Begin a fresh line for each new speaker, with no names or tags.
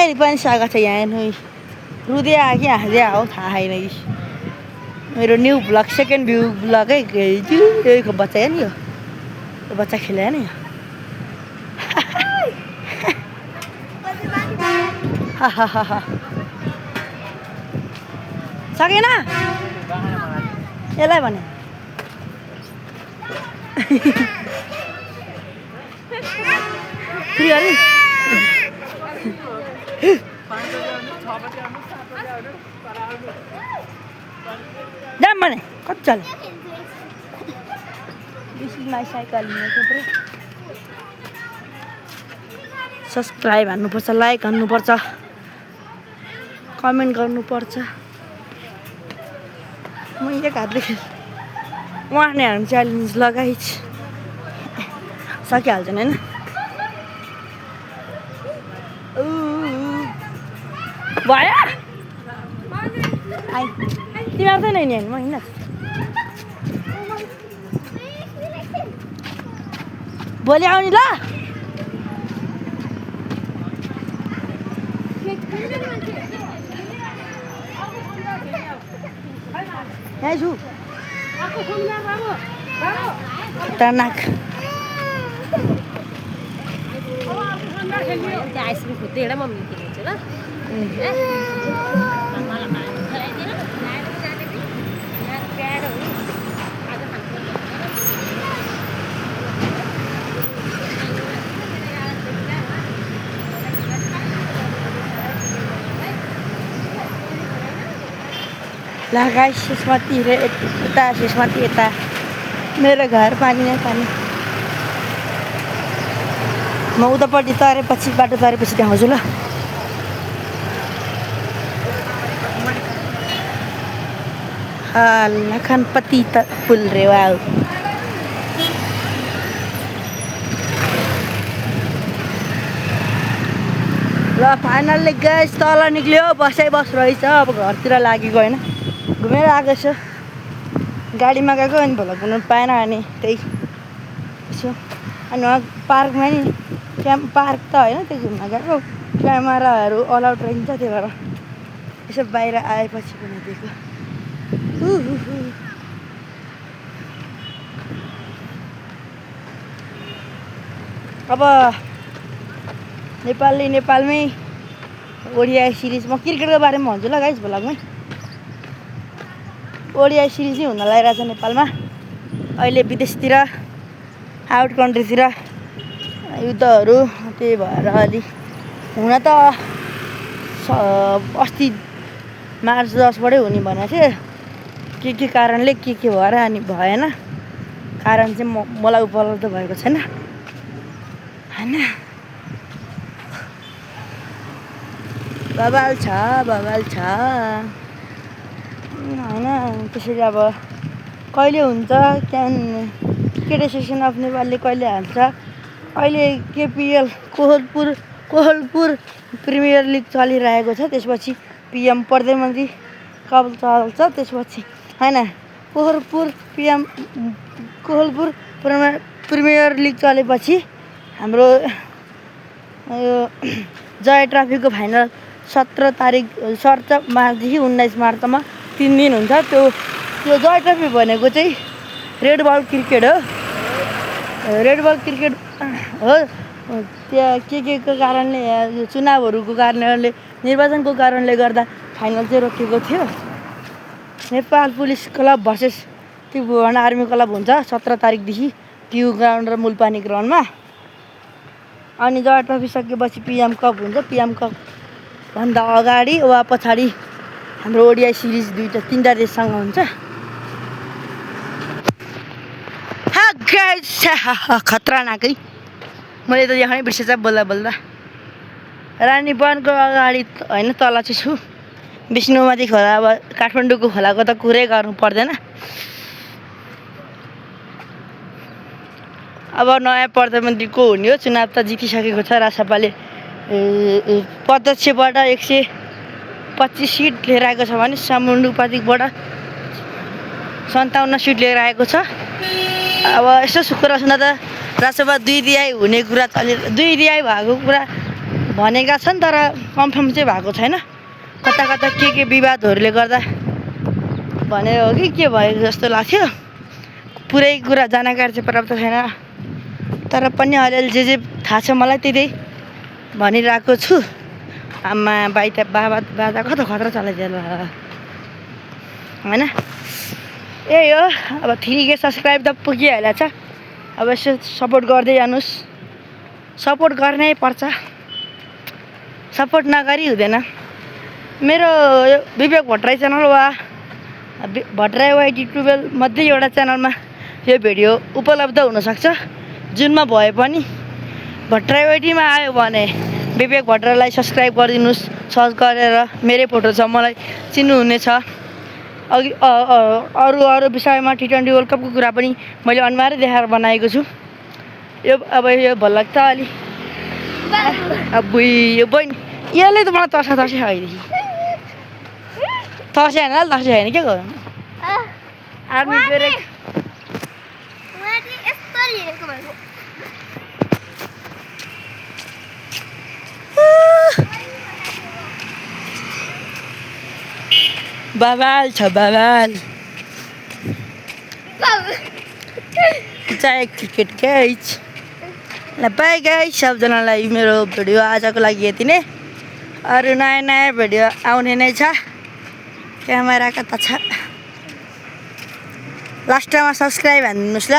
कहिले पनि स्वागत छ यहाँ रुँदै आयो कि हाँस्दै आयो थाहा छैन कि मेरो न्यू ब्लग सेकेन्ड भ्यू ब्लगै यहीको बच्चा हो नि यो बच्चा खेल्यो नि सकेन यसलाई भने जाम भने कति चल्यो सब्सक्राइब हान्नुपर्छ लाइक हान्नुपर्छ कमेन्ट गर्नुपर्छ म एक हातले उहाँले हाल्नु च्यालेन्ज लगाइछ सकिहाल्छन् होइन भयो तिमीहरू चाहिँ नै नि म हिँड्न भोलि आउने ल यहाँ छु खतरनाक
आइसक्रिम खुट्दै हेर मम्मी किन्छु ल
ला गाइस यसमाथि यता यसमाथि यता मेरो घर पानी नै पानी म उतापट्टि तरेपछि बाटो तरेपछि देखाउँछु ल लखनपति पुल रे वाउ ल फाइनल्ली गाइस तल निक्ल्यो बसै बस रहेछ अब घरतिर लागेको होइन घुमेर आएको छु गाडीमा गएको अनि भोलि घुम्नु पाएन अनि त्यही यसो अनि वहाँ पार्कमा नि पार्क त होइन त्यो घुम्न गएको क्यामेराहरू अलाउड रहन्छ त्यही भएर यसो बाहिर आएपछि पनि दिएको अब नेपालमै ओडिआई सिरिज म क्रिकेटको बारेमा भन्छु ल गाइस भ्लगमै ओडिआई सिरिजै हुन लागिरहेछ नेपालमा अहिले विदेशतिर आउट कन्ट्रीतिर युद्धहरू त्यही भएर अलि हुन त अस्ति मार्च 10बाटै हुने भनेको थियो के कारणले के भएर अनि भएन कारण चाहिँ मलाई उपलब्ध भएको छैन होइन बवाल छ होइन त्यसरी अब कहिले हुन्छ क्रिकेट एसोसिएसन अफ नेपालले कहिले हाल्छ अहिले केपिएल कोहलपुर प्रिमियर लिग चलिरहेको छ त्यसपछि पिएम प्रधानमन्त्री कप चल्छ त्यसपछि होइन कोहलपुर प्रिमियर लिग चलेपछि हाम्रो यो जय ट्रफीको फाइनल 17 मार्चदेखि 19 मार्चमा 3 दिन हुन्छ त्यो जय ट्रफी भनेको चाहिँ रेड बल क्रिकेट हो त्यहाँ के को कारणले चुनावहरूको कारणले निर्वाचनको कारणले गर्दा फाइनल चाहिँ रोकिएको थियो Nepal police club versus Tribhuvan army club हुन्छ 17 तारिकदेखि ट्यु ग्राउन्ड र मुलपानी ग्राउन्डमा अनि जय ट्रफी सकेपछि पिएम कप हुन्छ पिएम कप भन्दा अगाडि वा पछाडि हाम्रो ओडिआई सिरिज 2-3 देशसँग हुन्छ खतरनाकै मैले त यहाँ बिर्सेछ बोल्दा रानी वनको अगाडि होइन तल चाहिँ छु विष्णुमती खोला अब काठमाडौँको खोलाको त कुरै गर्नु पर्दैन अब नयाँ प्रधानमन्त्रीको हुने हो चुनाव त जितिसकेको छ रासपाले प्रत्यक्षबाट 125 सिट लिएर आएको छ भने समानुपातिकबाट 57 सिट लिएर आएको छ अब यसो कुरा सुन्दा त रासपा 2 रियाई हुने कुरा चलि 2 रियाई भएको कुरा भनेका छन् तर कन्फर्म चाहिँ भएको छैन। कता कता के विवादहरूले गर्दा भनेर हो कि के भएको जस्तो लाग्थ्यो। पुरै कुरा जानकारी चाहिँ प्राप्त छैन, तर पनि अलिअलि जे थाहा छ मलाई त्यही भनिरहेको छु। आमा बाजा कस्तो खतरा चलाइदिएन होइन। यही हो, अब 3K सब्सक्राइब त पुगिहालेछ। अब यसो सपोर्ट गर्दै जानुहोस्, सपोर्ट गर्नै पर्छ, सपोर्ट नगरी हुँदैन। मेरो यो विवेक भट्टराई च्यानल वा भट्टराई वाइटी 12 मध्ये एउटा च्यानलमा यो भिडियो उपलब्ध हुनसक्छ। जुनमा भए पनि भट्टराई वाइटीमा आयो भने विवेक भट्टराईलाई सब्सक्राइब गरिदिनुहोस्। सर्च गरेर मेरै फोटो छ, मलाई चिन्नुहुनेछ। अघि अरू विषयमा T20 वर्ल्ड कपको कुरा पनि मैले अनुहारै देखाएर बनाएको छु। यो अब यो भल्लाग्छ अलि अबुई यो बहिनी यसले त मलाई तर्सा अहिलेदेखि तर्से होइन तर्से होइन के गर्नु। आर्मी ब्रेक बवाल छ बवाल। चाहे क्रिकेट क्याच ल बाई गाइस। सबजनालाई मेरो भिडियो आजको लागि यति नै। अरू नयाँ नयाँ भिडियो आउने नै छ। क्यामेरा कता छ? लास्टमा सब्सक्राइब हानिदिनुहोस् ल।